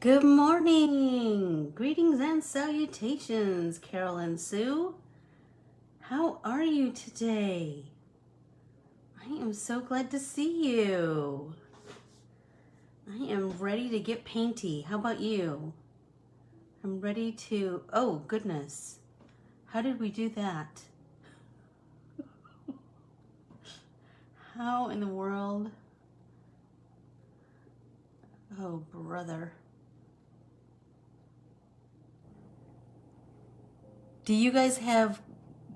Good morning! Greetings and salutations, Carol and Sue. How are you today? I am so glad to see you. I am ready to get painty. How about you? I'm ready to... Oh, goodness. How did we do that? How in the world? Oh, brother. Do you guys have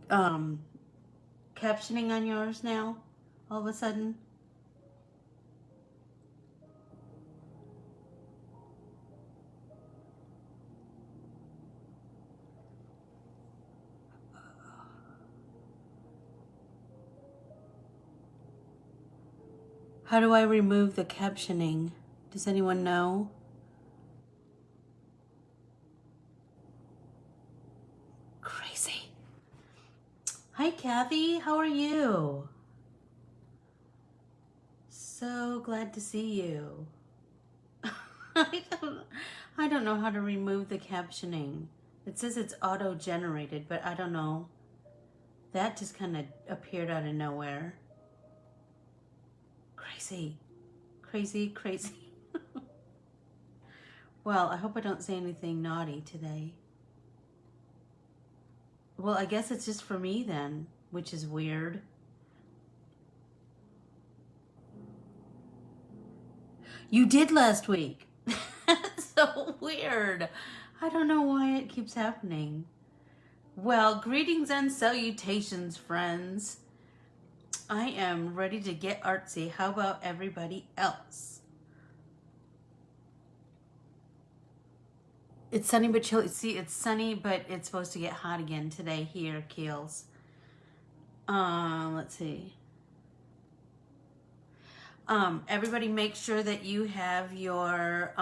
captioning on yours now, all of a sudden? How do I remove the captioning? Does anyone know? Crazy. Hi, Kathy. How are you? So glad to see you. I don't know how to remove the captioning. It says it's auto-generated, but I don't know. That just kind of appeared out of nowhere. Crazy. Crazy, crazy. Well, I hope I don't say anything naughty today. Well, I guess it's just for me then, which is weird. You did last week. That's so weird. I don't know why it keeps happening. Well, greetings and salutations, friends. I am ready to get artsy. How about everybody else? It's sunny but chilly. See, it's sunny, but it's supposed to get hot again today here, Keels. Let's see. Everybody make sure that you have your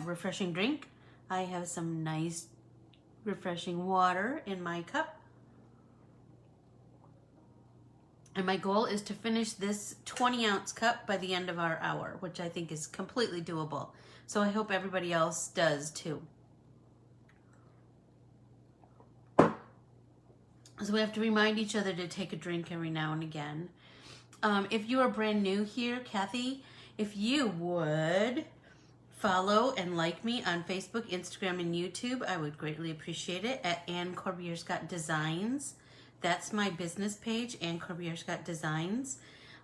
refreshing drink. I have some nice refreshing water in my cup. And my goal is to finish this 20-ounce cup by the end of our hour, which I think is completely doable. So I hope everybody else does too. So we have to remind each other to take a drink every now and again. If you are brand new here, Kathy, if you would follow and like me on Facebook, Instagram, and YouTube, I would greatly appreciate it at Corbiere Scott Designs. That's my business page, Corbiere Scott Designs.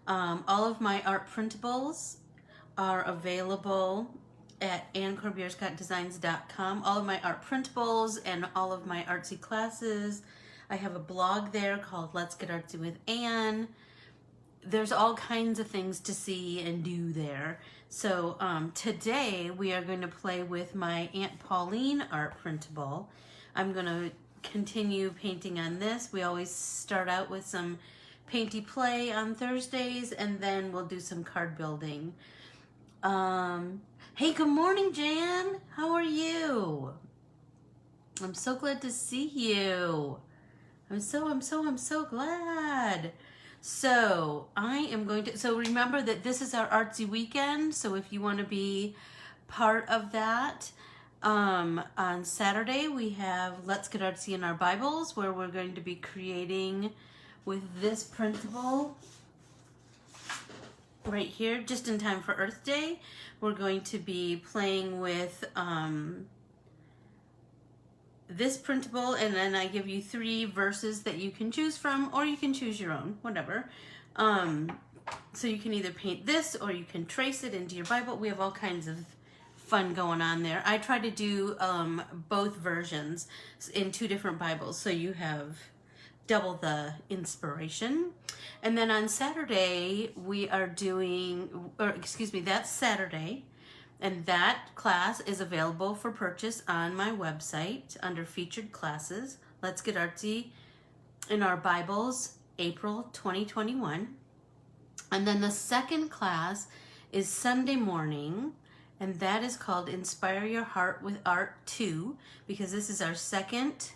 All of my art printables are available at CorbiereScottDesigns.com. All of my art printables and all of my artsy classes. I have a blog there called Let's Get Artsy with Anne. There's all kinds of things to see and do there. So today we are going to play with my Aunt Pauline art printable. I'm going to continue painting on this. We always start out with some painty play on Thursdays, and then we'll do some card building. Hey, good morning, Jan. How are you? I'm so glad to see you. I'm so glad. So I am going to, so remember that this is our artsy weekend. So if you want to be part of that, on Saturday we have Let's Get Artsy in Our Bibles, where we're going to be creating with this printable right here, just in time for Earth Day. We're going to be playing with this printable, and then I give you 3 verses that you can choose from, or you can choose your own, whatever. So you can either paint this or you can trace it into your Bible. We have all kinds of fun going on there. I try to do both versions in 2 different Bibles, so you have double the inspiration. And then on Saturday we are doing, or excuse me, that's Saturday. And that class is available for purchase on my website under featured classes. Let's Get Artsy in Our Bibles, April 2021. And then the second class is Sunday morning, and that is called Inspire Your Heart with Art 2, because this is our second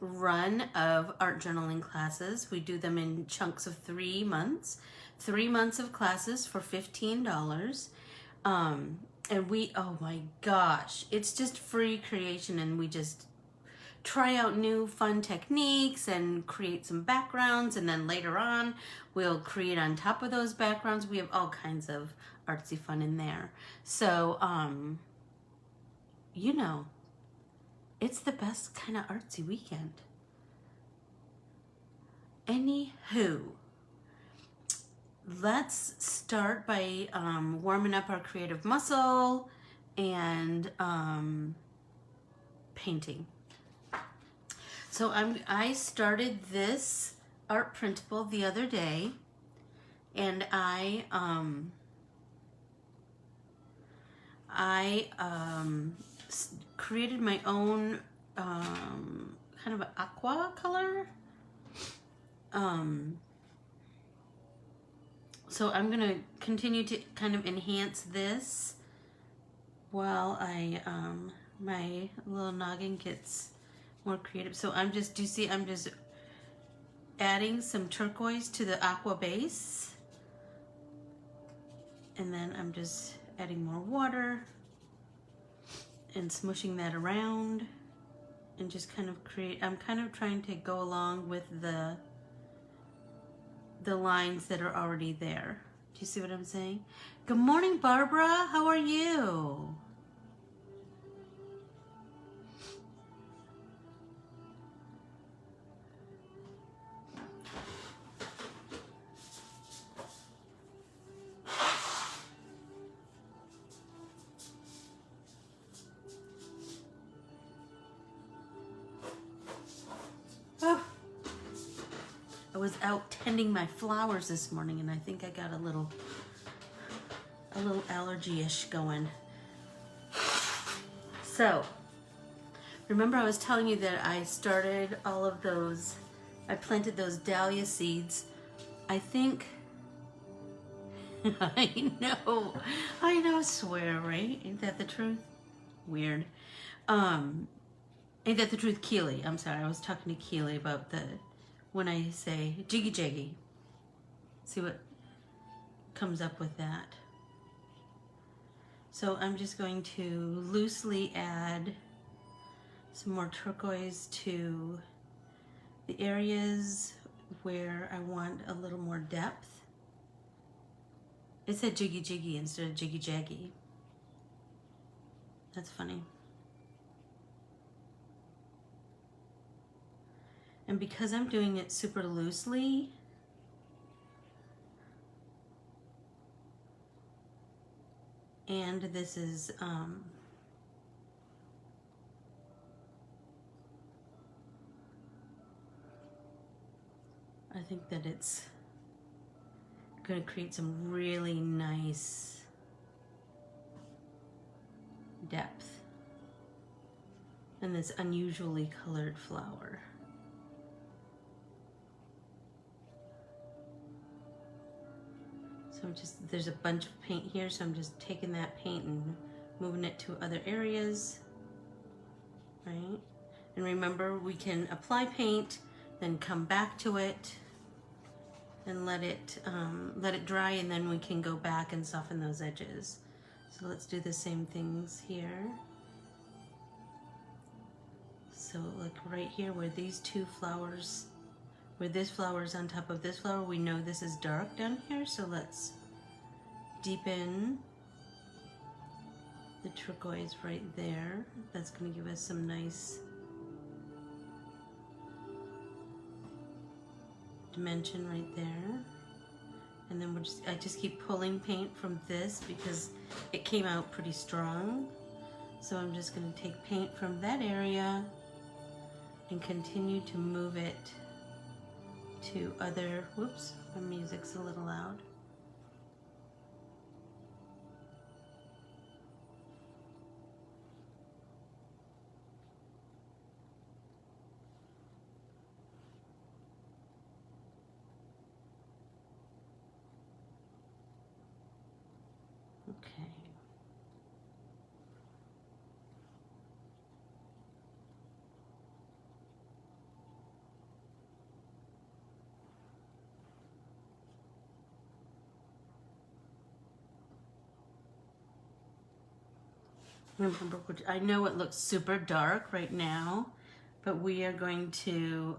run of art journaling classes. We do them in chunks of 3 months, 3 months of classes for $15. And we, oh my gosh, it's just free creation, and we just try out new fun techniques and create some backgrounds, and then later on we'll create on top of those backgrounds. We have all kinds of artsy fun in there. So, you know, it's the best kind of artsy weekend. Anywho, let's start by warming up our creative muscle and painting. So I started this art printable the other day, and I created my own kind of an aqua color. So I'm gonna continue to kind of enhance this while I my little noggin gets more creative. So I'm just, I'm just adding some turquoise to the aqua base, and then I'm just adding more water and smushing that around and just kind of create, I'm kind of trying to go along with the lines that are already there. Do you see what I'm saying? Good morning, Barbara. How are you? I was out tending my flowers this morning, and I think I got a little allergy-ish going. So, remember I was telling you that I started all of those, I planted those dahlia seeds. I think, I know, swear, right? Ain't that the truth? Weird. Ain't that the truth, Keely? I'm sorry, I was talking to Keely about when I say jiggy jiggy. See what comes up with that. So I'm just going to loosely add some more turquoise to the areas where I want a little more depth. It said jiggy jiggy instead of jiggy jaggy. That's funny. And because I'm doing it super loosely, and this is I think that it's going to create some really nice depth in this unusually colored flower. So I'm just, there's a bunch of paint here, so I'm just taking that paint and moving it to other areas, right? And remember, we can apply paint, then come back to it and let it dry, and then we can go back and soften those edges. So let's do the same things here. So like right here where these two flowers, where this flower is on top of this flower, we know this is dark down here, so let's deepen the turquoise right there. That's going to give us some nice dimension right there. And then I just keep pulling paint from this because it came out pretty strong. So I'm just going to take paint from that area and continue to move it to other, whoops, my music's a little loud. Okay. remember which, I know it looks super dark right now, but we are going to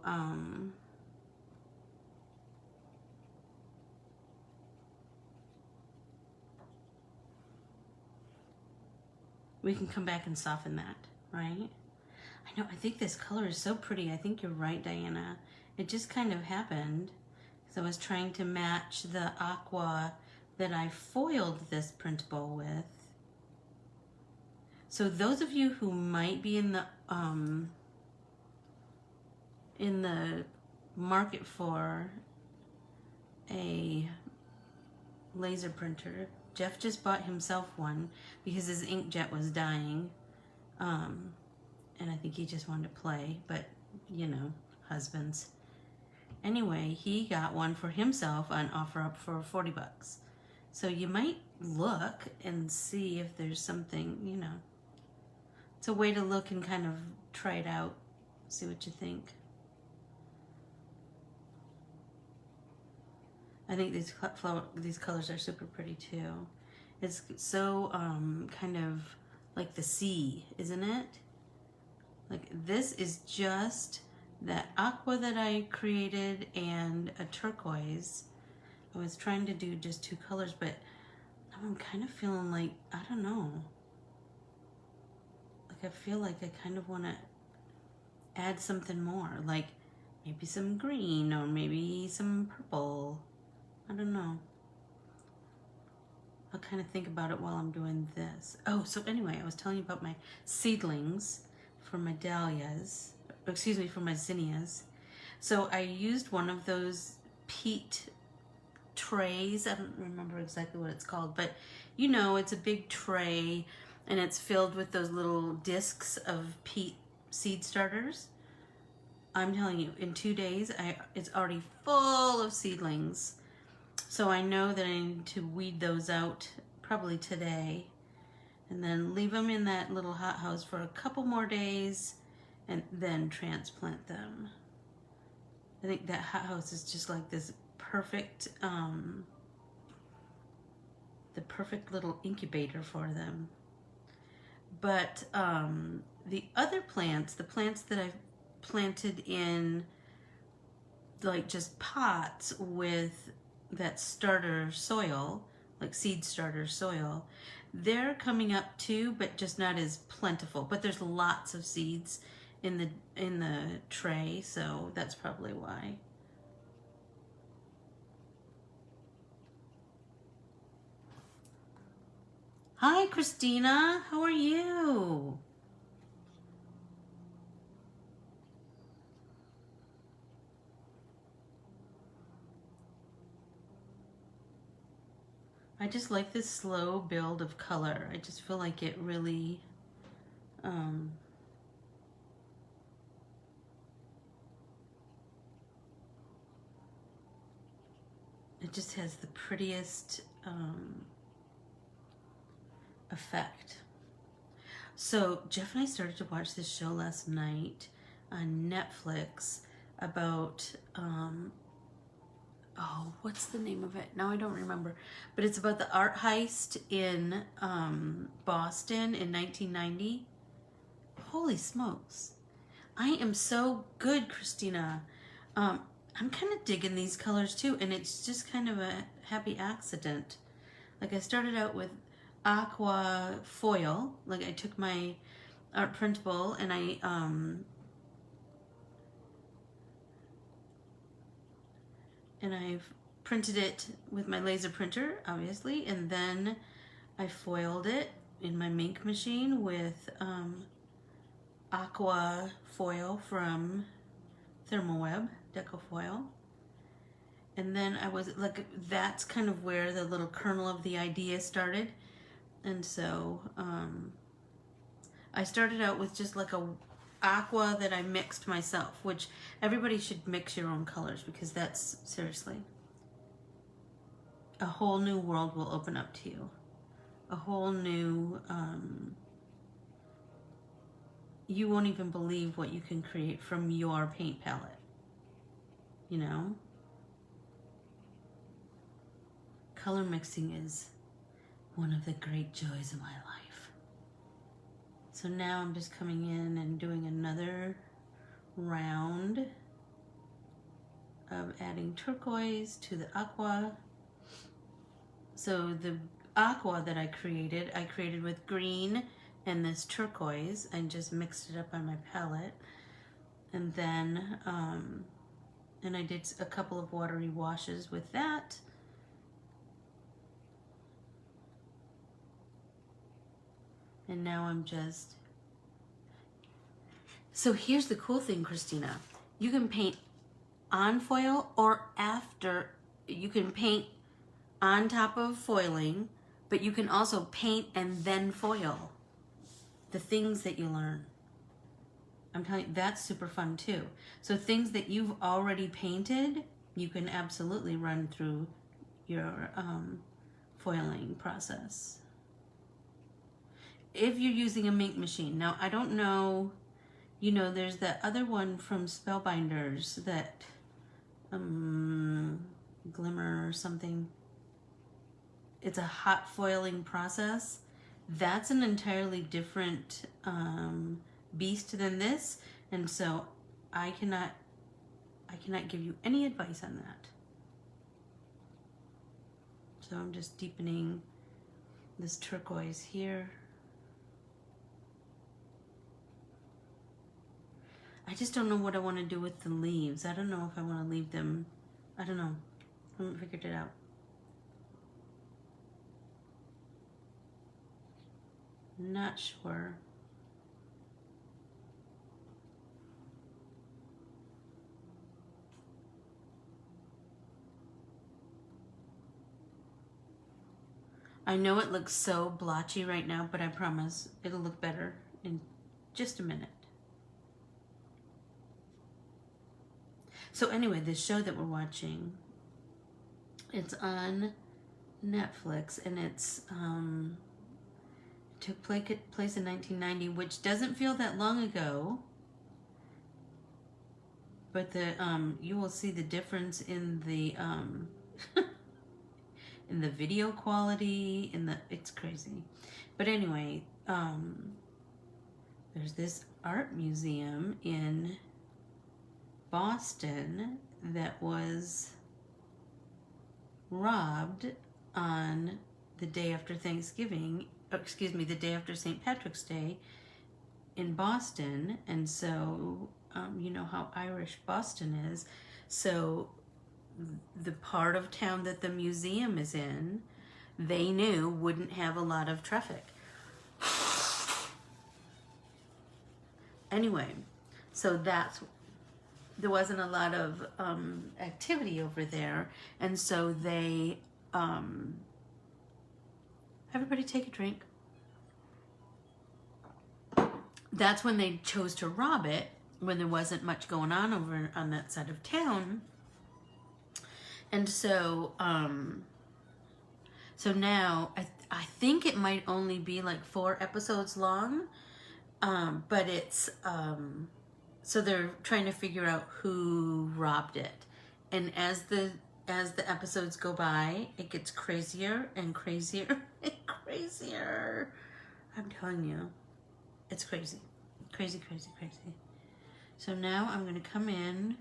we can come back and soften that, right? I know, I think this color is so pretty. I think you're right, Diana. It just kind of happened because I was trying to match the aqua that I foiled this printable with. So those of you who might be in the market for a laser printer, Jeff just bought himself one because his inkjet was dying. And I think he just wanted to play, but you know, husbands. Anyway, he got one for himself on OfferUp for 40 bucks. So you might look and see if there's something, you know. It's a way to look and kind of try it out, see what you think. I think these colors are super pretty too. It's so kind of like the sea, isn't it? Like this is just that aqua that I created and a turquoise. I was trying to do just two colors, but I'm kind of feeling like, I don't know. Like I feel like I kind of want to add something more, like maybe some green or maybe some purple. I don't know. I'll kind of think about it while I'm doing this. Oh, so anyway, I was telling you about my seedlings for my dahlias, excuse me, for my zinnias. So I used one of those peat trays. I don't remember exactly what it's called, but you know, it's a big tray and it's filled with those little discs of peat seed starters. I'm telling you, in 2 days, it's already full of seedlings. So I know that I need to weed those out probably today and then leave them in that little hothouse for a couple more days and then transplant them. I think that hothouse is just like this perfect, the perfect little incubator for them. But the other plants, the plants that I've planted in like just pots with that starter soil, like seed starter soil, they're coming up too, but just not as plentiful. But there's lots of seeds in the tray, so that's probably why. Hi, Christina. How are you? I just like this slow build of color. I just feel like it really, it just has the prettiest effect. So Jeff and I started to watch this show last night on Netflix about, oh, what's the name of it? Now I don't remember. But it's about the art heist in Boston in 1990. Holy smokes. I am so good, Christina. I'm kind of digging these colors too, and it's just kind of a happy accident. Like I started out with aqua foil. Like I took my art printable and I've printed it with my laser printer, obviously, and then I foiled it in my Mink machine with aqua foil from Thermoweb, Deco Foil. And then I was like, that's kind of where the little kernel of the idea started. And so I started out with just like a aqua that I mixed myself, which everybody should mix your own colors because that's, seriously, a whole new world will open up to you. A whole new, you won't even believe what you can create from your paint palette, you know? Color mixing is one of the great joys of my life. So now I'm just coming in and doing another round of adding turquoise to the aqua. So the aqua that I created with green and this turquoise, and just mixed it up on my palette. And then, and I did a couple of watery washes with that. And now I'm just, so here's the cool thing, Christina. You can paint on foil or after. You can paint on top of foiling, but you can also paint and then foil the things that you learn. I'm telling you, that's super fun too. So things that you've already painted, you can absolutely run through your foiling process. If you're using a ink machine. Now, I don't know, you know, there's that other one from Spellbinders, that Glimmer or something. It's a hot foiling process. That's an entirely different beast than this, and so I cannot give you any advice on that. So I'm just deepening this turquoise here. I just don't know what I want to do with the leaves. I don't know if I want to leave them. I don't know. I haven't figured it out. Not sure. I know it looks so blotchy right now, but I promise it'll look better in just a minute. So anyway, this show that we're watching, it's on Netflix, and it's took place in 1990, which doesn't feel that long ago, but the you will see the difference in the in the video quality, it's crazy. But anyway, there's this art museum in Boston that was robbed on the day after Thanksgiving, excuse me, the day after St. Patrick's Day in Boston. And so, you know how Irish Boston is. So the part of town that the museum is in, they knew wouldn't have a lot of traffic. Anyway, so there wasn't a lot of activity over there, and so they, everybody take a drink. That's when they chose to rob it, when there wasn't much going on over on that side of town. And so, so now I think it might only be like 4 episodes long, but it's, so they're trying to figure out who robbed it. And as the episodes go by, it gets crazier and crazier and crazier. I'm telling you, it's crazy. Crazy, crazy, crazy. So now I'm going to come in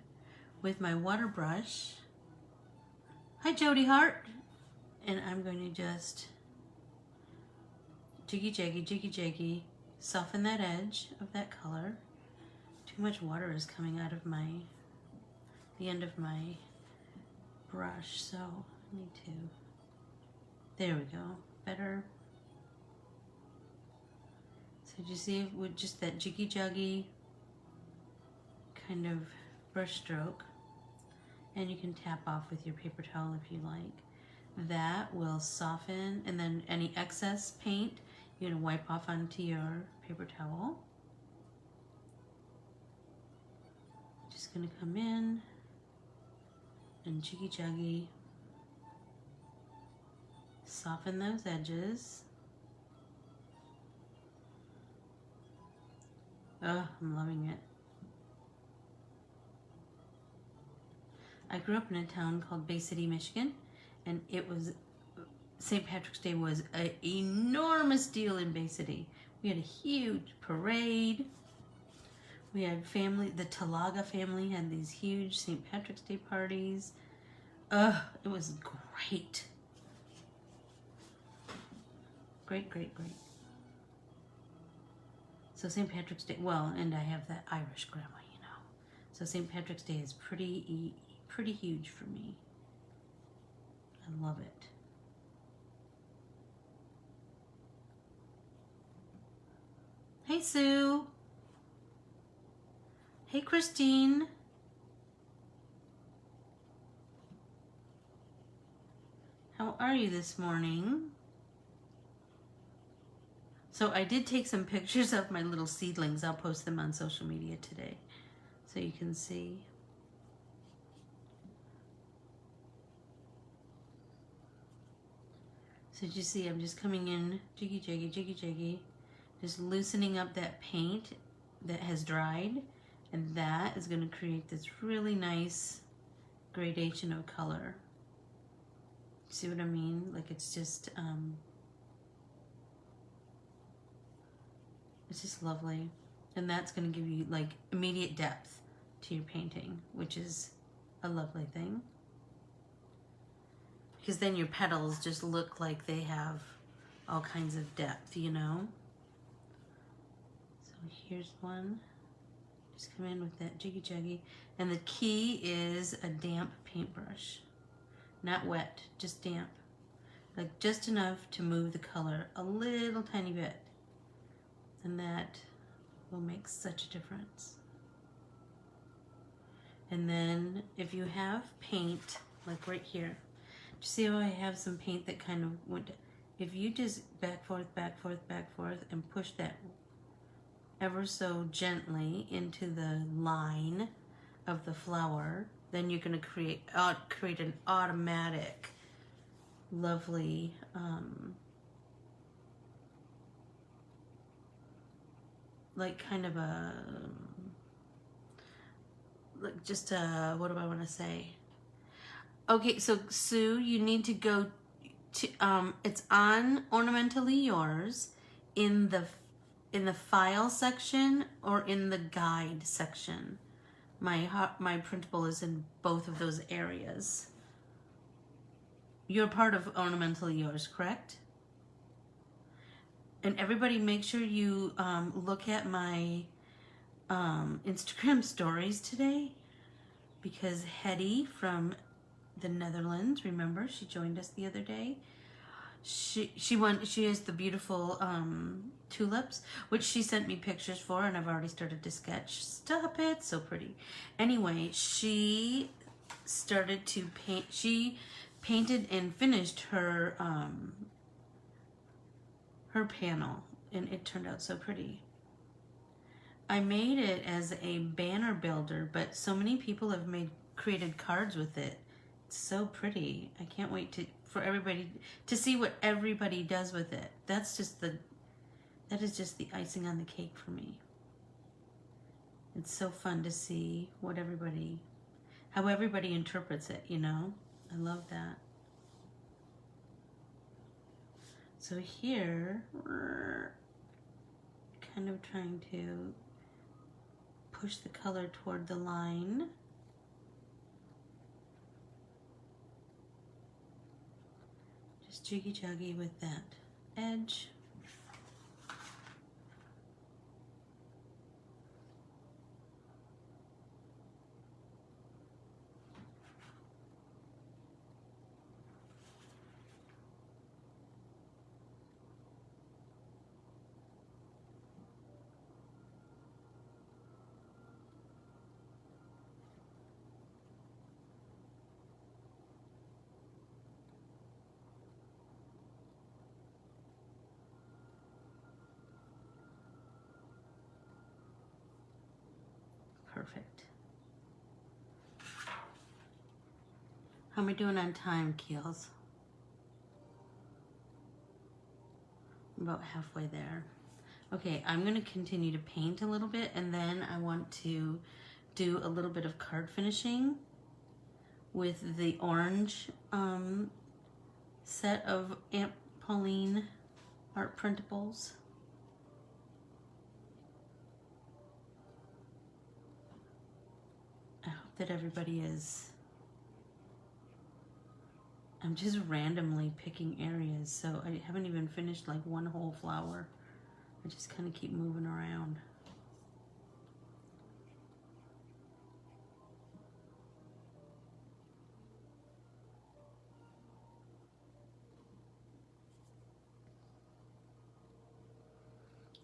with my water brush. Hi, Jody Hart. And I'm going to just jiggy, jaggy, jiggy, jaggy, soften that edge of that color. Too much water is coming out of the end of my brush, so I need to, there we go, better. So you see, with just that jiggy jaggy kind of brush stroke, and you can tap off with your paper towel if you like. That will soften, and then any excess paint you're gonna wipe off onto your paper towel. Just gonna come in and jiggy jaggy, soften those edges. Oh, I'm loving it. I grew up in a town called Bay City, Michigan, and it was, St. Patrick's Day was an enormous deal in Bay City. We had a huge parade. We had family, the Talaga family had these huge St. Patrick's Day parties. It was great. Great, great, great. So St. Patrick's Day, well, and I have that Irish grandma, you know. So St. Patrick's Day is pretty huge for me. I love it. Hey, Sue. Hey, Christine. How are you this morning? So I did take some pictures of my little seedlings. I'll post them on social media today so you can see. So did you see I'm just coming in jiggy, jiggy, jiggy, jiggy, just loosening up that paint that has dried, and that is going to create this really nice gradation of color. See what I mean? Like it's just lovely. And that's going to give you like immediate depth to your painting, which is a lovely thing. Because then your petals just look like they have all kinds of depth, you know? So here's one. Just come in with that jiggy jiggy. And the key is a damp paintbrush. Not wet, just damp. Like just enough to move the color a little tiny bit. And that will make such a difference. And then if you have paint, like right here, you see how I have some paint that kind of went, if you just back, forth, back, forth, back, forth, and push that ever so gently into the line of the flower, then you're going to create an automatic, lovely, like kind of a, like just a, what do I want to say? Okay, so Sue, you need to go to, it's on Ornamentally Yours in the file section or in the guide section. My printable is in both of those areas. You're part of Ornamentally Yours, correct? And everybody make sure you look at my Instagram stories today, because Hetty from the Netherlands, remember, she joined us the other day. She has the beautiful tulips, which she sent me pictures for, and I've already started to sketch. Stop it, so pretty. Anyway, she started to paint. She painted and finished her panel, and it turned out so pretty. I made it as a banner builder, but so many people have created cards with it. It's so pretty. I can't wait for everybody to see what everybody does with it. That is just the icing on the cake for me. It's so fun to see how everybody interprets it, you know? I love that. So here, we're kind of trying to push the color toward the line. Just jiggy juggy with that edge. Perfect. How am I doing on time, Keels? About halfway there. Okay, I'm going to continue to paint a little bit, and then I want to do a little bit of card finishing with the orange set of Aunt Pauline art printables. that everybody is. I'm just randomly picking areas, so I haven't even finished like one whole flower. I just kind of keep moving around.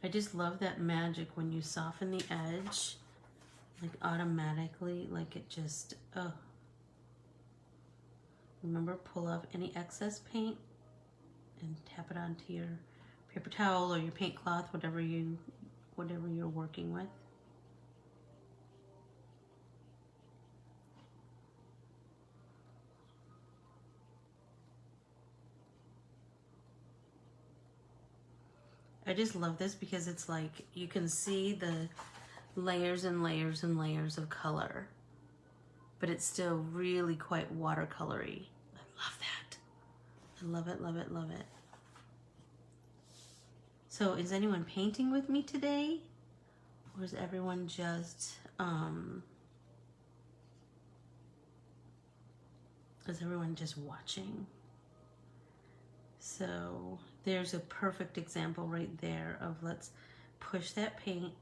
I just love that magic when you soften the edge, like automatically, like it just, oh. Remember, pull off any excess paint and tap it onto your paper towel or your paint cloth, whatever you're working with. I just love this because it's like you can see the layers and layers and layers of color, but it's still really quite watercolory. I love that. I love it, love it, love it. So is anyone painting with me today? Or is everyone just, watching? So there's a perfect example right there of let's push that paint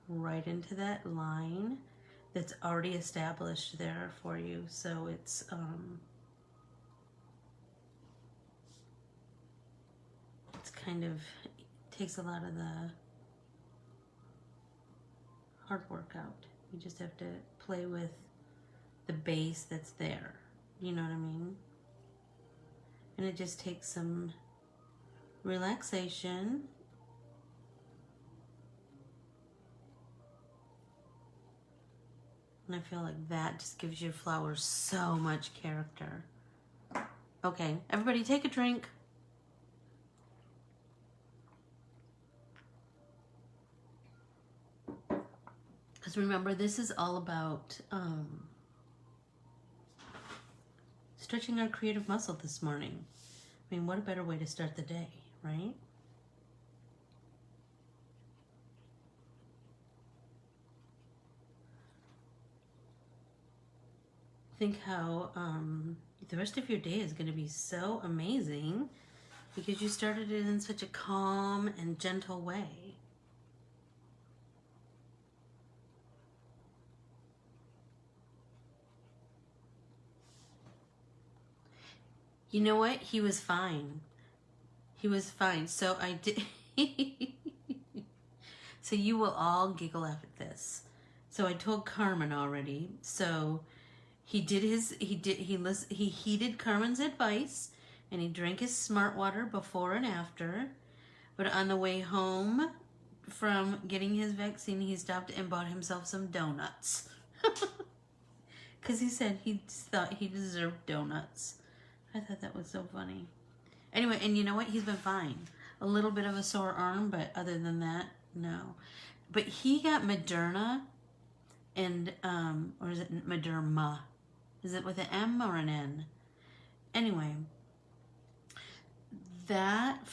right into that line that's already established there for you. So it's kind of takes a lot of the hard work out. You just have to play with the base that's there. You know what I mean? And it just takes some relaxation. And I feel like that just gives your flowers so much character. Okay, everybody take a drink. Because remember, this is all about stretching our creative muscle this morning. I mean, what a better way to start the day, right? Think how the rest of your day is going to be so amazing because you started it in such a calm and gentle way. You know what? He was fine. He was fine. So I did. So you will all giggle at this. So I told Carmen already. So he heeded Carmen's advice and he drank his smart water before and after. But on the way home from getting his vaccine, he stopped and bought himself some donuts. Because he said he thought he deserved donuts. I thought that was so funny. Anyway, and you know what? He's been fine. A little bit of a sore arm, but other than that, no. But he got Moderna and, or is it Moderna? Is it with an M or an N? Anyway, that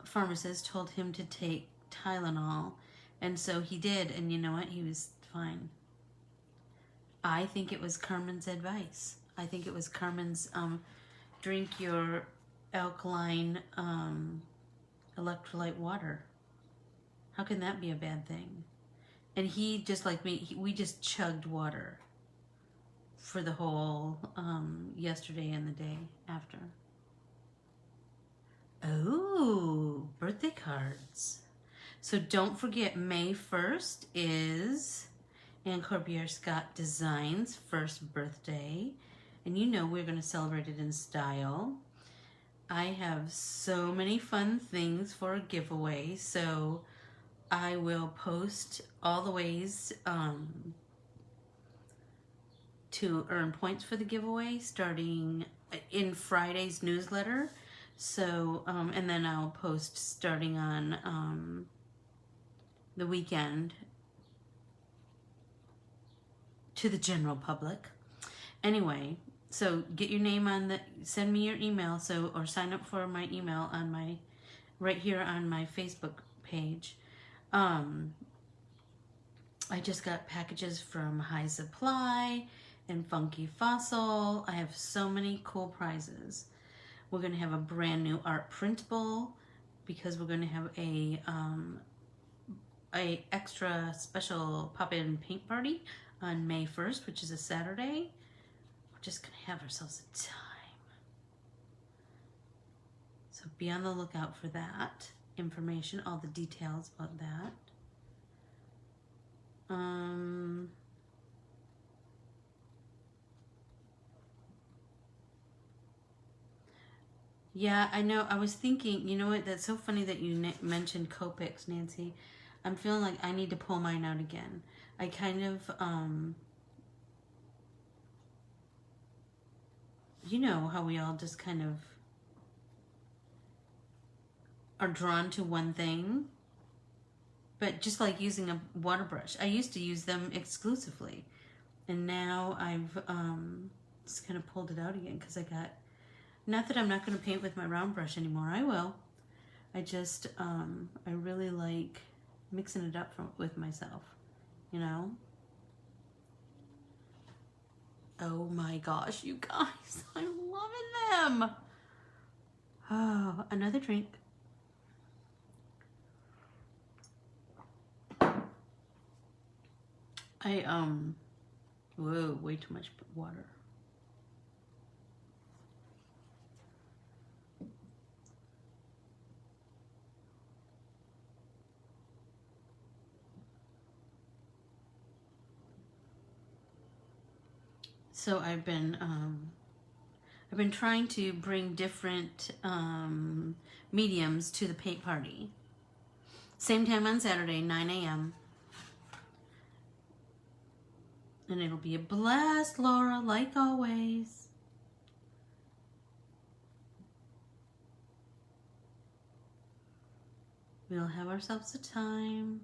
pharmacist told him to take Tylenol, and so he did, and you know what? He was fine. I think it was Carmen's advice. I think it was Carmen's drink your alkaline electrolyte water. How can that be a bad thing? And he, just like me, we just chugged water for the whole yesterday and the day after. Oh, birthday cards. So don't forget, May 1st is Aunt Corbiere Scott Design's first birthday. And you know we're going to celebrate it in style. I have so many fun things for a giveaway, so I will post all the ways to earn points for the giveaway starting in Friday's newsletter. So, and then I'll post starting on the weekend to the general public. Anyway, so get your name on the, send me your email, or sign up for my email on my, right here on my Facebook page. I just got packages from High Supply and Funky Fossil. I have so many cool prizes. We're going to have a brand new art printable because we're going to have a extra special pop-in paint party on May 1st, which is a Saturday. We're just going to have ourselves a time. So be on the lookout for that information, all the details about that. Yeah, I know. I was thinking, you know what? That's so funny that you mentioned Copics, Nancy. I'm feeling like I need to pull mine out again. I kind of, you know how we all just kind of are drawn to one thing. But just like using a water brush, I used to use them exclusively. And now I've just kind of pulled it out again because I got, not that I'm not going to paint with my round brush anymore, I will. I just, I really like mixing it up with myself, you know? Oh my gosh, you guys, I'm loving them. Oh, another drink. Whoa, way too much water. So I've been trying to bring different mediums to the paint party. Same time on Saturday, 9 a.m. And it'll be a blast, Laura, like always. We'll have ourselves a time.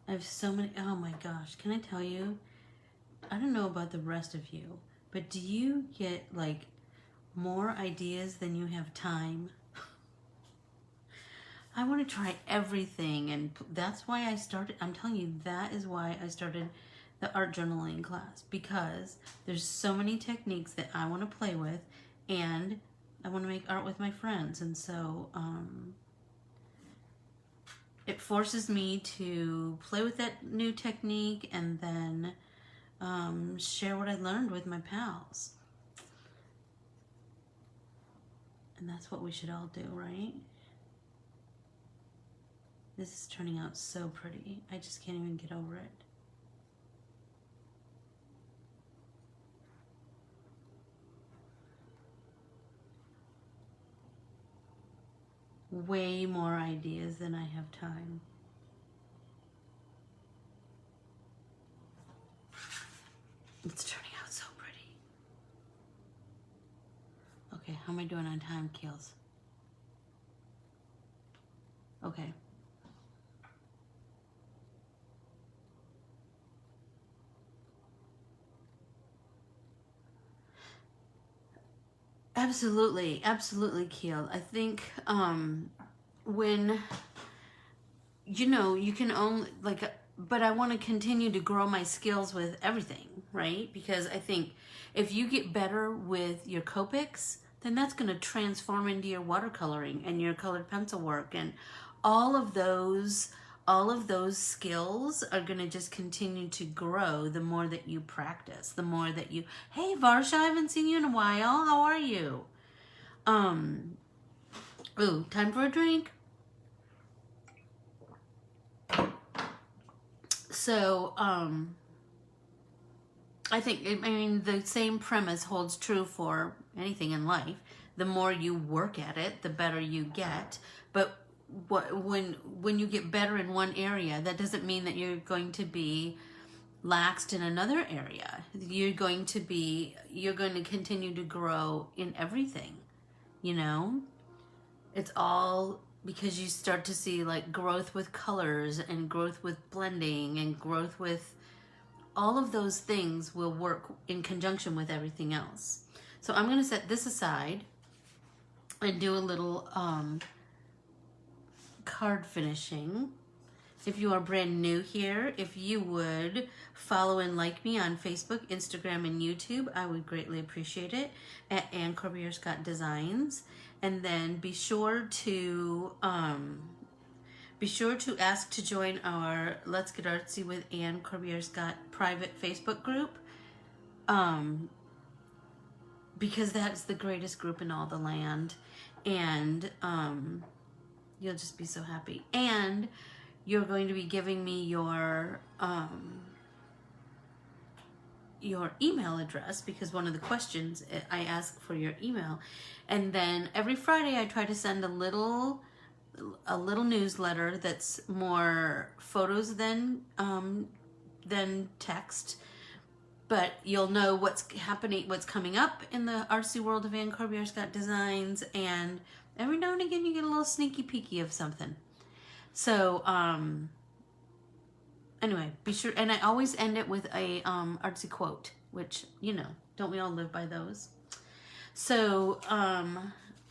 I have so many, oh my gosh, can I tell you? I don't know about the rest of you, but do you get like more ideas than you have time? I want to try everything, and that's why I started, I'm telling you, that is why I started the art journaling class, because there's so many techniques that I want to play with, and I want to make art with my friends, and so it forces me to play with that new technique and then share what I learned with my pals. And that's what we should all do, right? This is turning out so pretty. I just can't even get over it. Way more ideas than I have time. It's turning out so pretty. Okay, how am I doing on time, Keels? Okay. Absolutely, absolutely, Keel. I think when, you know, you can only, like, but I want to continue to grow my skills with everything, right? Because I think if you get better with your Copics, then that's going to transform into your watercoloring and your colored pencil work, and all of those skills are going to just continue to grow the more that you practice, the more that you, hey Varsha, I haven't seen you in a while, how are you? Ooh, time for a drink. So I think, I mean, the same premise holds true for anything in life. The more you work at it, the better you get. But when you get better in one area, that doesn't mean that you're going to be laxed in another area. You're going to continue to grow in everything, you know? It's all because you start to see like growth with colors and growth with blending and growth with all of those things will work in conjunction with everything else. So I'm going to set this aside and do a little card finishing. If you are brand new here, if you would follow and like me on Facebook, Instagram, and YouTube, I would greatly appreciate it at Ann Corbiere Scott Designs. And then be sure to ask to join our Let's Get Artsy with Ann Corbiere Scott private Facebook group, because that's the greatest group in all the land, and you'll just be so happy. And you're going to be giving me your email address, because one of the questions I ask for your email, and then every Friday I try to send a little newsletter that's more photos than text, but you'll know what's happening, what's coming up in the artsy world of Ann Corbiere Scott Designs, and every now and again you get a little sneaky peeky of something. So anyway, be sure, and I always end it with a artsy quote, which, you know, don't we all live by those? So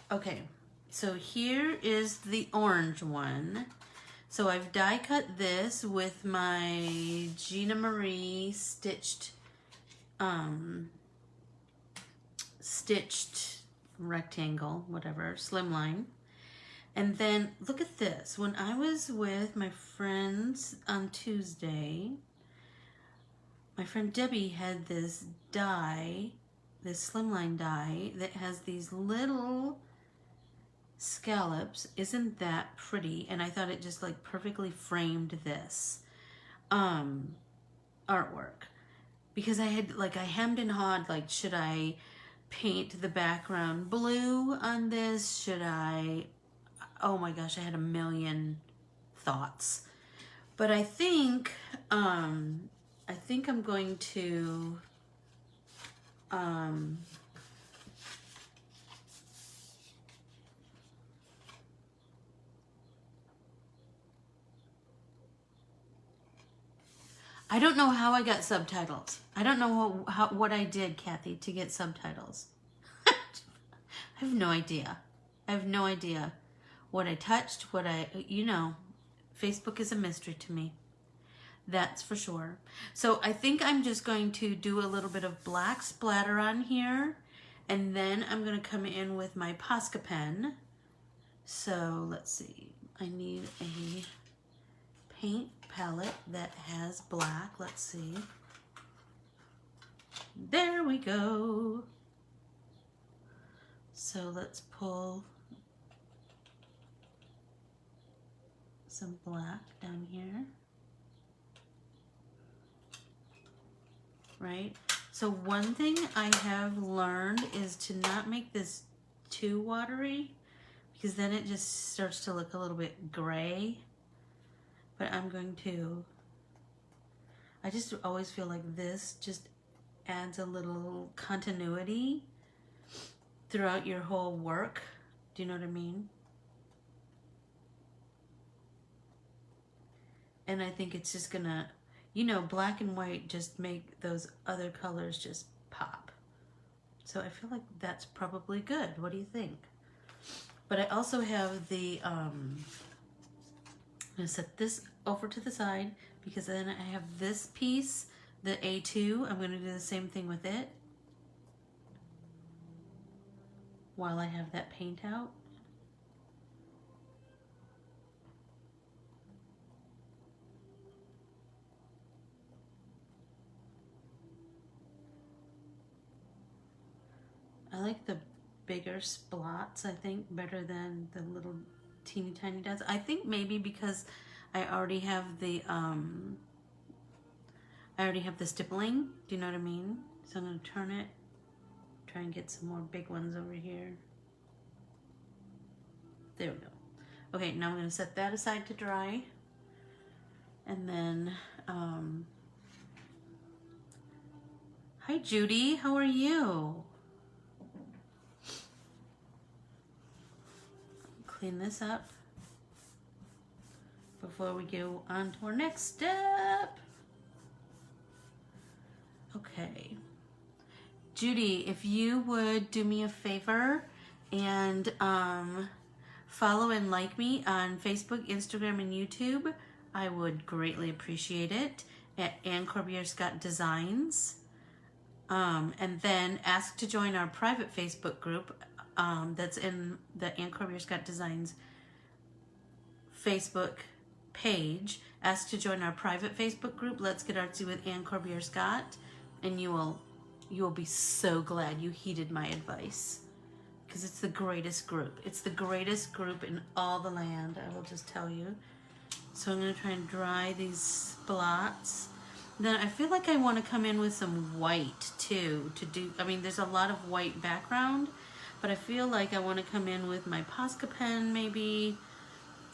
okay, so here is the orange one. So I've die cut this with my Gina Marie stitched rectangle, whatever, slimline. And then look at this. When I was with my friends on Tuesday, my friend Debbie had this die, this slimline die that has these little scallops. Isn't that pretty? And I thought it just like perfectly framed this artwork, because I hemmed and hawed, like, should I paint the background blue on this? Should I? Oh my gosh, I had a million thoughts. But I think I'm going to I don't know how I got subtitles. I don't know what I did, Kathy, to get subtitles. I have no idea. I have no idea what I touched, Facebook is a mystery to me. That's for sure. So I think I'm just going to do a little bit of black splatter on here, and then I'm going to come in with my Posca pen. So let's see. I need a paint palette that has black. Let's see. There we go. So let's pull some black down here. Right? So one thing I have learned is to not make this too watery, because then it just starts to look a little bit gray. But I'm going to, I just always feel like this just adds a little continuity throughout your whole work. Do you know what I mean? And I think it's just gonna, black and white just make those other colors just pop. So I feel like that's probably good. What do you think? But I also have the, I'm gonna set this over to the side, because then I have this piece, the A2. I'm gonna do the same thing with it while I have that paint out. I like the bigger splots, I think, better than the little teeny tiny dots. I think maybe because I already have the stippling. Do you know what I mean? So I'm gonna turn it, try and get some more big ones over here. There we go. Okay, now I'm gonna set that aside to dry. And then, hi Judy, how are you? Clean this up before we go on to our next step. Okay. Judy, if you would do me a favor and follow and like me on Facebook, Instagram, and YouTube, I would greatly appreciate it at Ann Corbiere Scott Designs. And then ask to join our private Facebook group that's in the Ann Corbiere Scott Designs Facebook page. Ask to join our private Facebook group, Let's Get Artsy with Ann Corbiere Scott, and you will be so glad you heeded my advice, because it's the greatest group. It's the greatest group in all the land, I will just tell you. So I'm going to try and dry these blots. Then I feel like I want to come in with some white too to do, I mean, there's a lot of white background, but I feel like I want to come in with my Posca pen maybe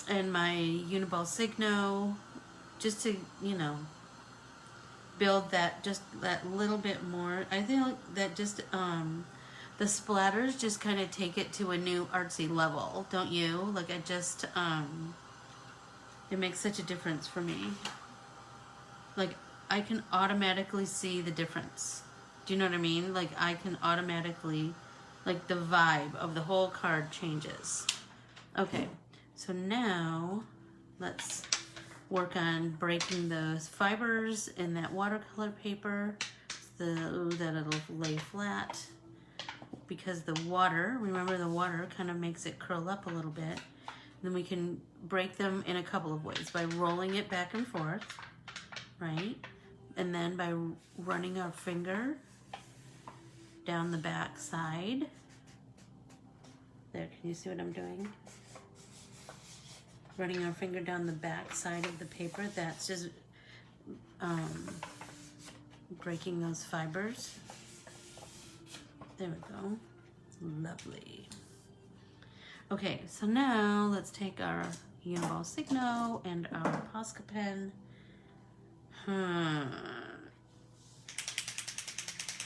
and my Uniball Signo, just to, you know, build that, just that little bit more. I think that just the splatters just kind of take it to a new artsy level, don't you? Like I just it makes such a difference for me. Like I can automatically see the difference. Do you know what I mean? Like I can automatically, like the vibe of the whole card changes. Okay, so now let's work on breaking those fibers in that watercolor paper. That it'll lay flat because the water, remember the water kind of makes it curl up a little bit. Then we can break them in a couple of ways, by rolling it back and forth, right? And then by running our finger down the back side. There, can you see what I'm doing? Running our finger down the back side of the paper. That's just breaking those fibers. There we go. Lovely. Okay, so now let's take our Uniball Signo and our Posca pen. I'm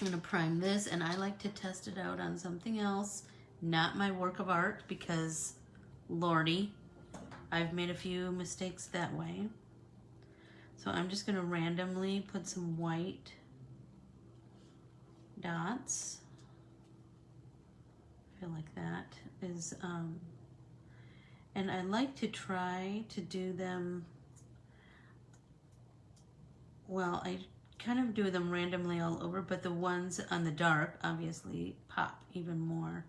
gonna prime this, and I like to test it out on something else, not my work of art, because lordy, I've made a few mistakes that way. So I'm just gonna randomly put some white dots. I feel like that is, and I like to try to do them, well, I kind of do them randomly all over, but the ones on the dark obviously pop even more.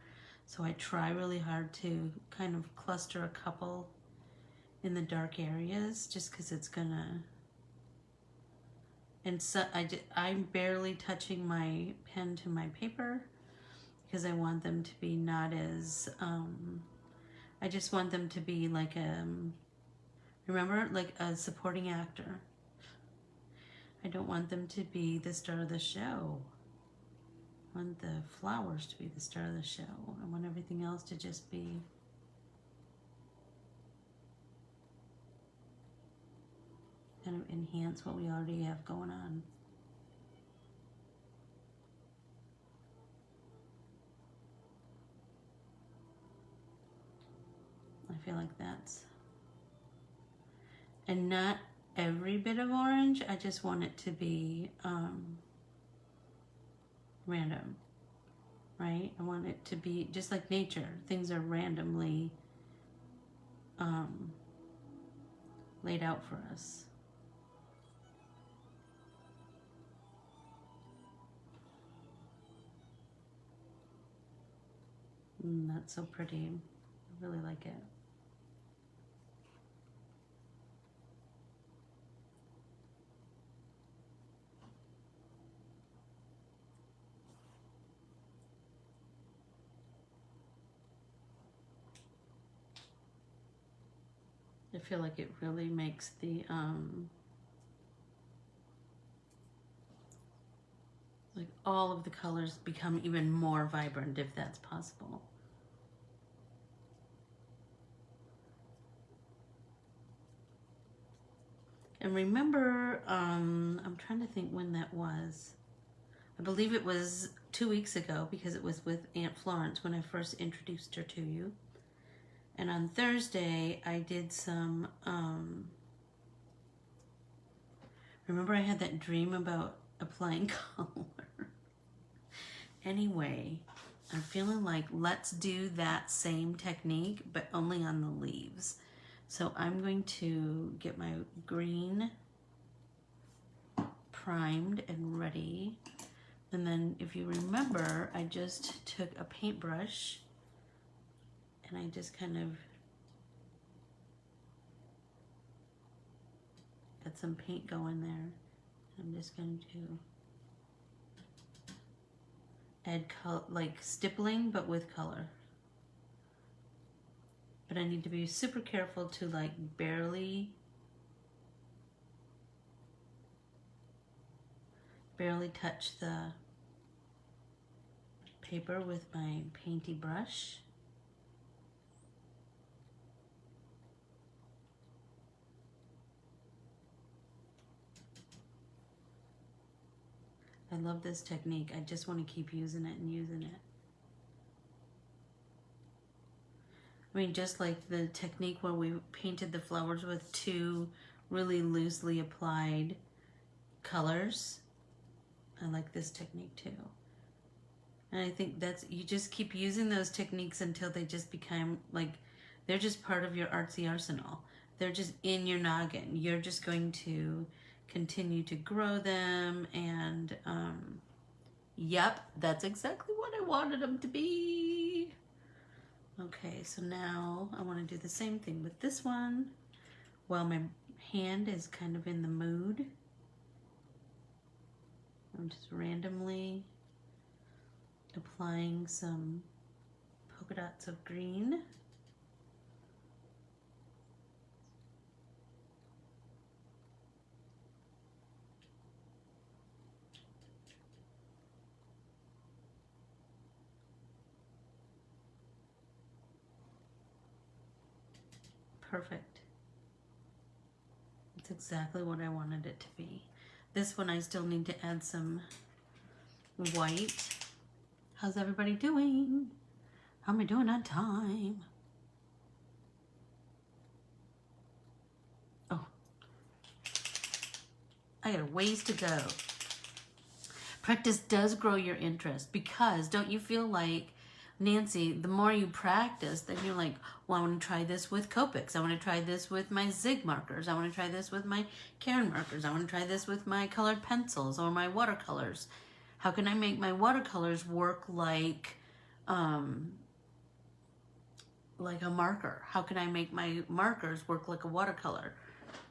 So I try really hard to kind of cluster a couple in the dark areas, just because it's gonna, and so I'm barely touching my pen to my paper because I want them to be not as, I just want them to be like a, remember, like a supporting actor. I don't want them to be the star of the show. I want the flowers to be the star of the show. I want everything else to just be kind of enhance what we already have going on. I feel like that's, and not every bit of orange, I just want it to be random, right? I want it to be just like nature. Things are randomly laid out for us. That's so pretty. I really like it. I feel like it really makes the like all of the colors become even more vibrant, if that's possible. And remember, I'm trying to think when that was. I believe it was 2 weeks ago, because it was with Aunt Florence when I first introduced her to you. And on Thursday, I did some, remember I had that dream about applying color. Anyway, I'm feeling like let's do that same technique, but only on the leaves. So I'm going to get my green primed and ready. And then if you remember, I just took a paintbrush and I just kind of got some paint going there. I'm just going to add color, like stippling, but with color. But I need to be super careful to like barely touch the paper with my painty brush. I love this technique. I just want to keep using it and using it. I mean, just like the technique where we painted the flowers with two really loosely applied colors. I like this technique too. And I think that's, you just keep using those techniques until they just become like, they're just part of your artsy arsenal. They're just in your noggin. You're just going to continue to grow them, and yep, that's exactly what I wanted them to be. Okay, so now I want to do the same thing with this one while my hand is kind of in the mood. I'm just randomly applying some polka dots of green. Perfect. It's exactly what I wanted it to be. This one I still need to add some white. How's everybody doing? How am I doing on time? Oh, I got a ways to go. Practice does grow your interest, because don't you feel like, Nancy, the more you practice, then you're like, well, I want to try this with Copics. I want to try this with my Zig markers. I want to try this with my Cairn markers. I want to try this with my colored pencils or my watercolors. How can I make my watercolors work like a marker? How can I make my markers work like a watercolor?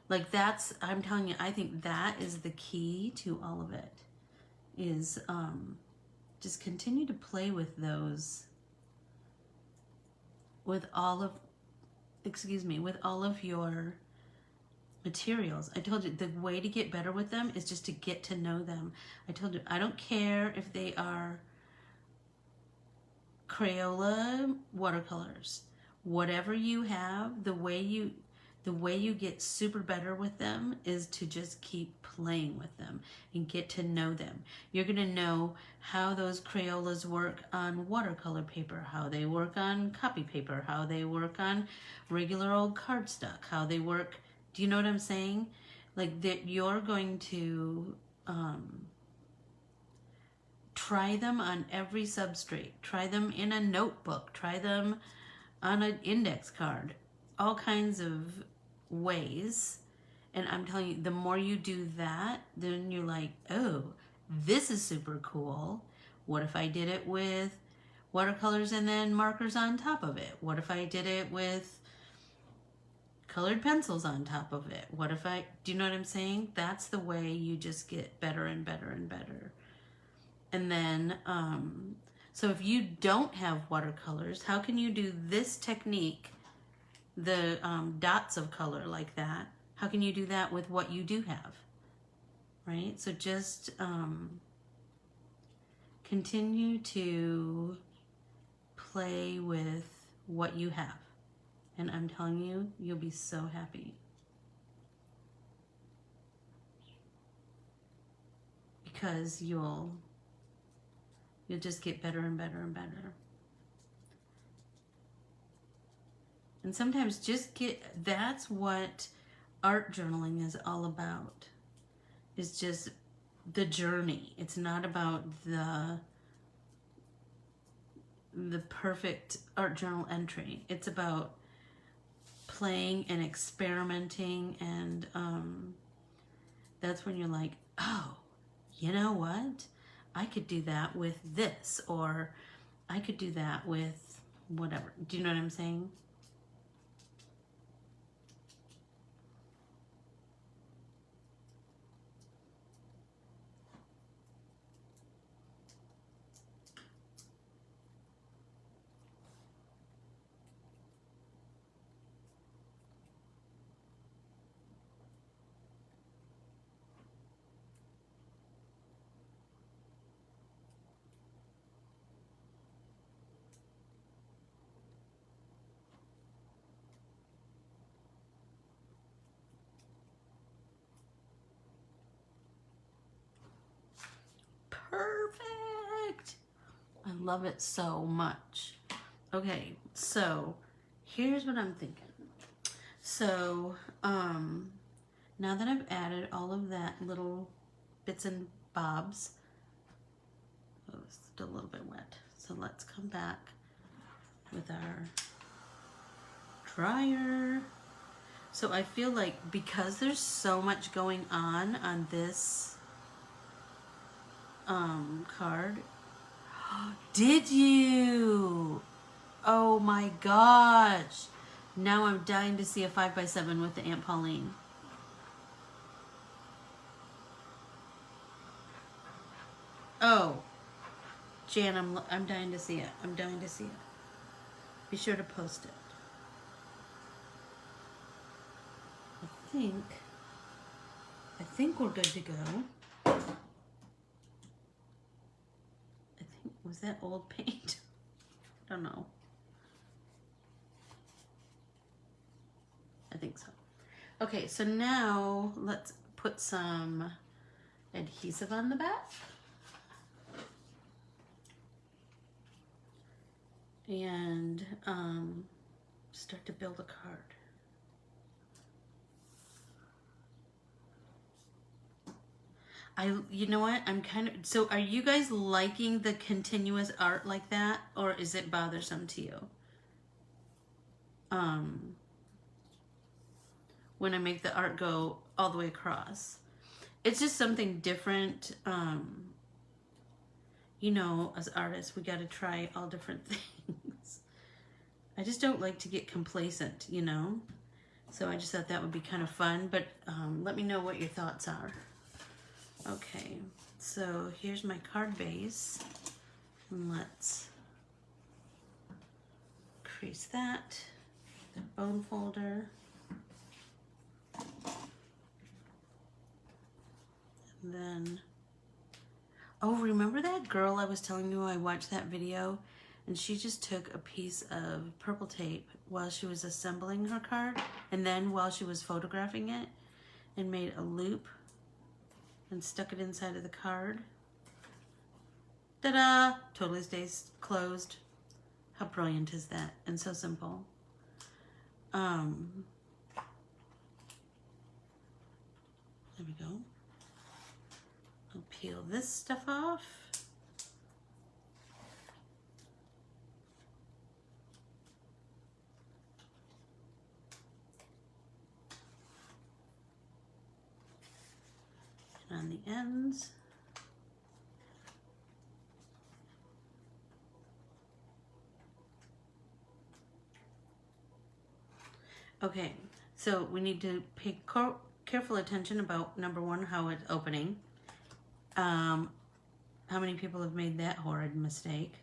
Like that's, I'm telling you, I think that is the key to all of it, is just continue to play with those, with all of your materials. I told you the way to get better with them is just to get to know them. I told you, I don't care if they are Crayola watercolors. Whatever you have, the way you get super better with them is to just keep playing with them and get to know them. You're gonna know how those Crayolas work on watercolor paper, how they work on copy paper, how they work on regular old cardstock, how they work. Do you know what I'm saying? Like that you're going to try them on every substrate. Try them in a notebook. Try them on an index card. All kinds of ways. And I'm telling you, the more you do that, then you're like, oh, this is super cool. What if I did it with watercolors and then markers on top of it? What if I did it with colored pencils on top of it? What if I, do you know what I'm saying? That's the way you just get better and better and better. And then, so if you don't have watercolors, how can you do this technique, the dots of color like that? How can you do that with what you do have, right? So just continue to play with what you have. And I'm telling you, you'll be so happy. Because you'll just get better and better and better. And sometimes just that's what art journaling is all about. Is just the journey. It's not about the perfect art journal entry. It's about playing and experimenting, and that's when you're like, oh, you know what? I could do that with this, or I could do that with whatever. Do you know what I'm saying? Perfect. I love it so much. Okay, so here's what I'm thinking. So, now that I've added all of that little bits and bobs, oh, it's still a little bit wet. So let's come back with our dryer. So I feel like because there's so much going on this card. Did you? Oh my gosh. Now I'm dying to see a 5x7 with the Aunt Pauline. Oh, Jan, I'm dying to see it. I'm dying to see it. Be sure to post it. I think we're good to go. I think, was that old paint? I don't know. I think so. Okay, so now let's put some adhesive on the back. And start to build a card. You know what? So are you guys liking the continuous art like that, or is it bothersome to you? When I make the art go all the way across. It's just something different. You know, as artists, we got to try all different things. I just don't like to get complacent, you know? So I just thought that would be kind of fun, but let me know what your thoughts are. Okay, so here's my card base. And let's crease that, the bone folder. And then, oh, remember that girl I was telling you I watched that video? And she just took a piece of purple tape while she was assembling her card, and then while she was photographing it, and made a loop and stuck it inside of the card. Ta-da! Totally stays closed. How brilliant is that? And so simple. There we go. I'll peel this stuff off. And on the ends. Okay, so we need to pay careful attention about number one, how it's opening. How many people have made that horrid mistake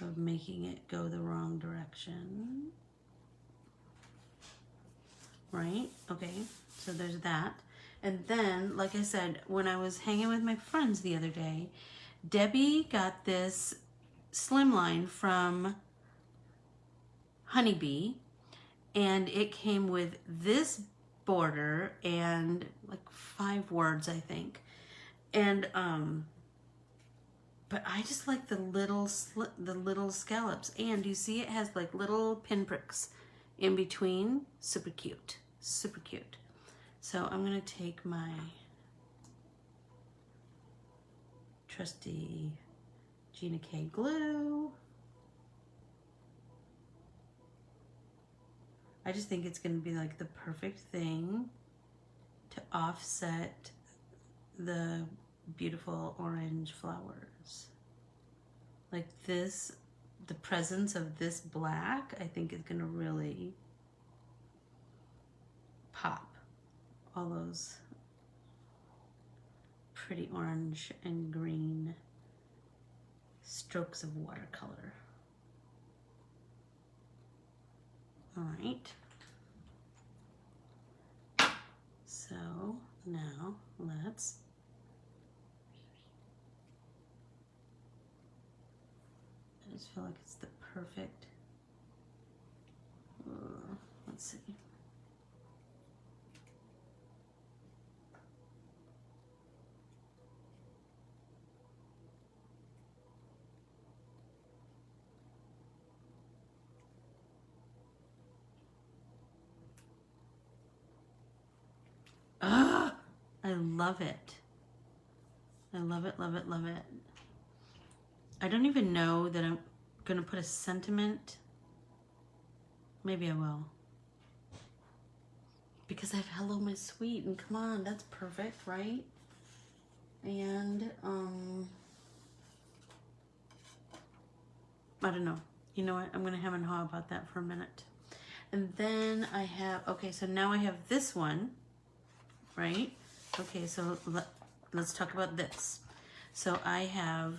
of making it go the wrong direction? Right? Okay, so there's that. And then, like I said, when I was hanging with my friends the other day, Debbie got this slimline from Honeybee, and it came with this border and like 5 words, I think. And but I just like the little scallops, and you see it has like little pinpricks in between. Super cute, super cute. So I'm gonna take my trusty Gina K glue. I just think it's gonna be like the perfect thing to offset the beautiful orange flowers. Like this, the presence of this black, I think is gonna really pop all those pretty orange and green strokes of watercolor. All right. So now let's I just feel like it's the perfect, let's see. Ah, I love it. I love it, love it, love it. I don't even know that I'm gonna put a sentiment. Maybe I will. Because I have Hello My Sweet, and come on, that's perfect, right? And, I don't know. You know what? I'm gonna hem and haw about that for a minute. And then I have, okay, so now I have this one, right? Okay, so let's talk about this. So I have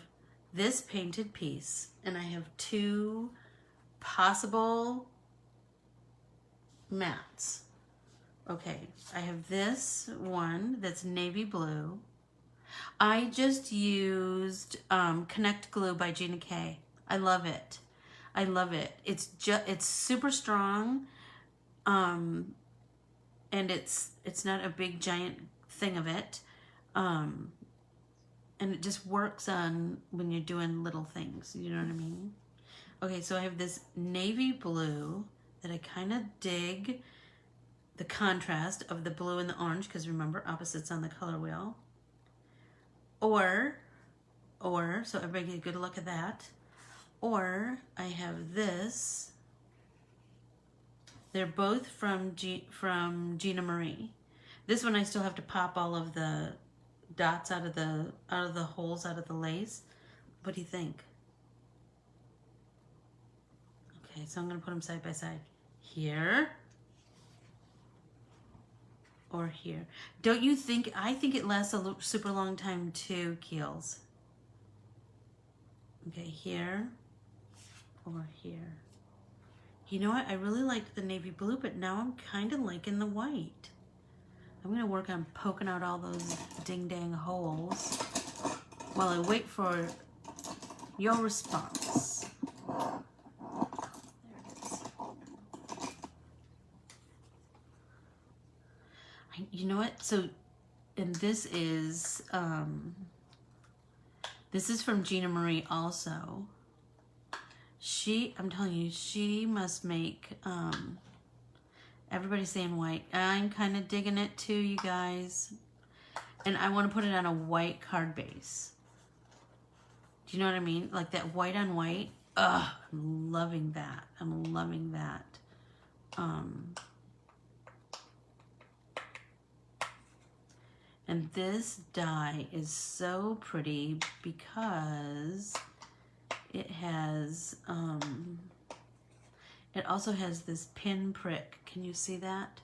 this painted piece, and I have two possible mats. Okay, I have this one that's navy blue. I just used Connect Glue by Gina K. I love it. I love it. It's super strong, and it's not a big giant thing of it, and it just works on when you're doing little things. You know what I mean? Okay, so I have this navy blue that I kind of dig the contrast of the blue and the orange, because remember, opposites on the color wheel. Or, so everybody get a good look at that. Or I have this. They're both from Gina Marie. This one I still have to pop all of the dots out of the holes out of the lace. What do you think? Okay, so I'm gonna put them side by side. Here. Or here. Don't you think, I think it lasts a super long time too, Keels. Okay, here or here. You know what? I really liked the navy blue, but now I'm kind of liking the white. I'm gonna work on poking out all those ding-dang holes while I wait for your response. You know what? So, and this is from Gina Marie also. I'm telling you, she must make, everybody's saying white. I'm kind of digging it too, you guys. And I want to put it on a white card base. Do you know what I mean? Like that white on white. Ugh, I'm loving that. I'm loving that. And this die is so pretty because it has, it also has this pin prick. Can you see that?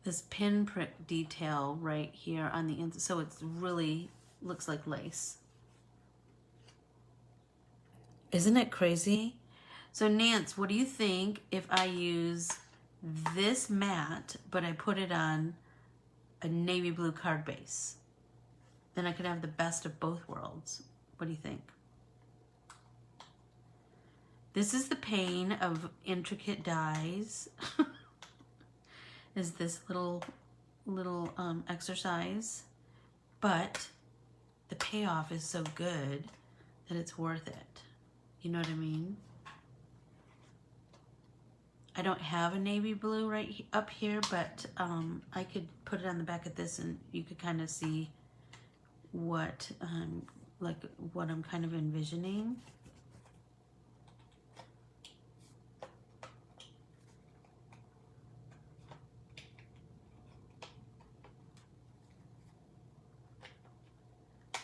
This pin prick detail right here on the inside. So it really looks like lace. Isn't it crazy? So Nance, what do you think if I use this mat, but I put it on a navy blue card base? Then I could have the best of both worlds. What do you think? This is the pain of intricate dies. Is this little exercise, but the payoff is so good that it's worth it. You know what I mean? I don't have a navy blue right up here, but I could put it on the back of this and you could kind of see what, like what I'm kind of envisioning.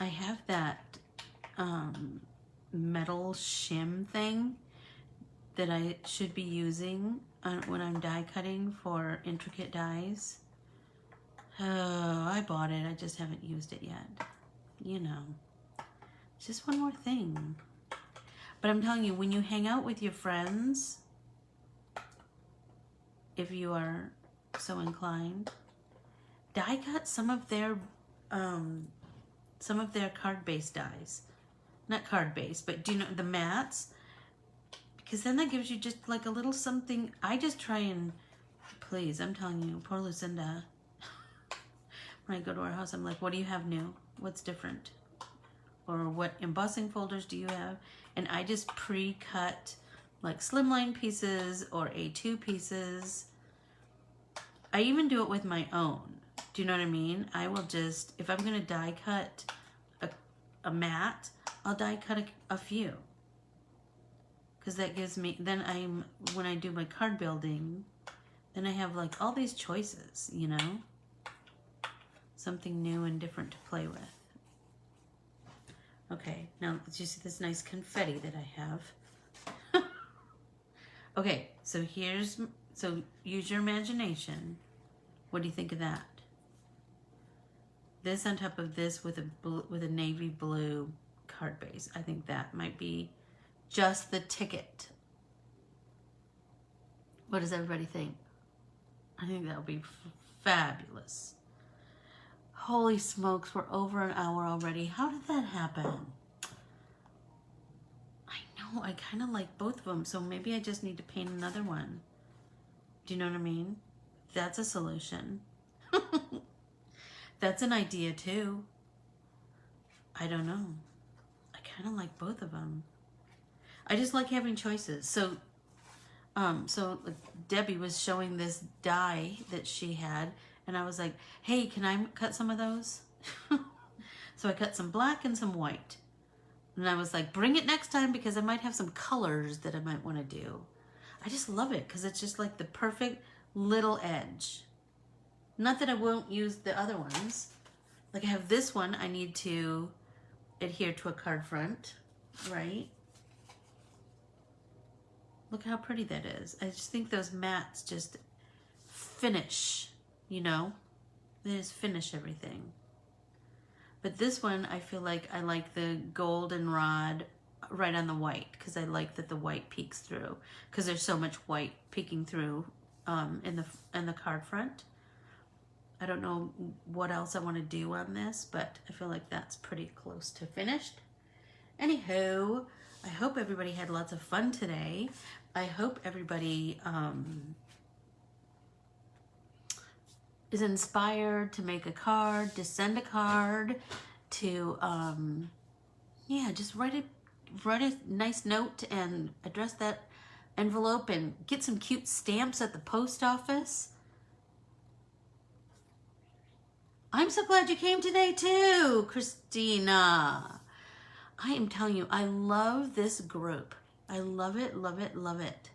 I have that metal shim thing that I should be using when I'm die cutting for intricate dies. Oh, I bought it. I just haven't used it yet. You know, it's just one more thing. But I'm telling you, when you hang out with your friends, if you are so inclined, die cut some of their card-based dies. Not card-based, but do you know the mats? Because then that gives you just like a little something. I just try and, please, I'm telling you, poor Lucinda. When I go to our house, I'm like, what do you have new? What's different? Or what embossing folders do you have? And I just pre-cut like slimline pieces or A2 pieces. I even do it with my own. Do you know what I mean? I will just, if I'm gonna die cut a mat, I'll die cut a few. Because that gives me, then when I do my card building, then I have like all these choices, you know? Something new and different to play with. Okay, now did you see this nice confetti that I have? Okay, so use your imagination. What do you think of that? This on top of this with a navy blue card base. I think that might be just the ticket. What does everybody think? I think that would be fabulous. Holy smokes, we're over an hour already. How did that happen? I know, I kind of like both of them, so maybe I just need to paint another one. Do you know what I mean? That's a solution. That's an idea too. I don't know. I kind of like both of them. I just like having choices. So Debbie was showing this die that she had, and I was like, hey, can I cut some of those? So I cut some black and some white. And I was like, bring it next time because I might have some colors that I might want to do. I just love it because it's just like the perfect little edge. Not that I won't use the other ones. Like I have this one, I need to adhere to a card front, right? Look how pretty that is. I just think those mats just finish, you know? They just finish everything. But this one, I feel like I like the goldenrod right on the white because I like that the white peeks through because there's so much white peeking through in the card front. I don't know what else I want to do on this, but I feel like that's pretty close to finished. Anywho, I hope everybody had lots of fun today. I hope everybody is inspired to make a card, to send a card, to yeah, just write a nice note and address that envelope and get some cute stamps at the post office. I'm so glad you came today too, Christina. I am telling you, I love this group. I love it, love it, love it.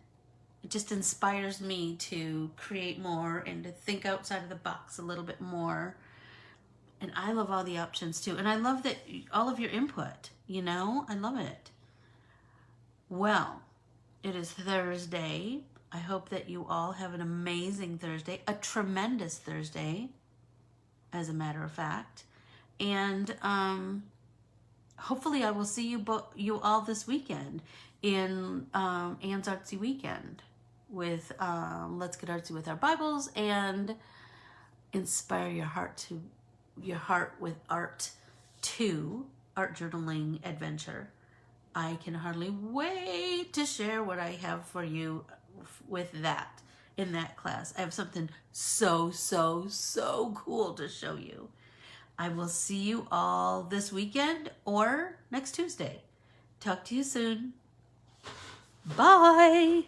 It just inspires me to create more and to think outside of the box a little bit more. And I love all the options too. And I love that all of your input, you know, I love it. Well, it is Thursday. I hope that you all have an amazing Thursday, a tremendous Thursday, as a matter of fact. And hopefully I will see you all this weekend in Ann's Artsy Weekend with Let's Get Artsy with Our Bibles and Inspire Your Heart with Art 2, Art Journaling Adventure. I can hardly wait to share what I have for you with that in that class. I have something so cool to show you. I will see you all this weekend or next Tuesday. Talk to you soon. Bye.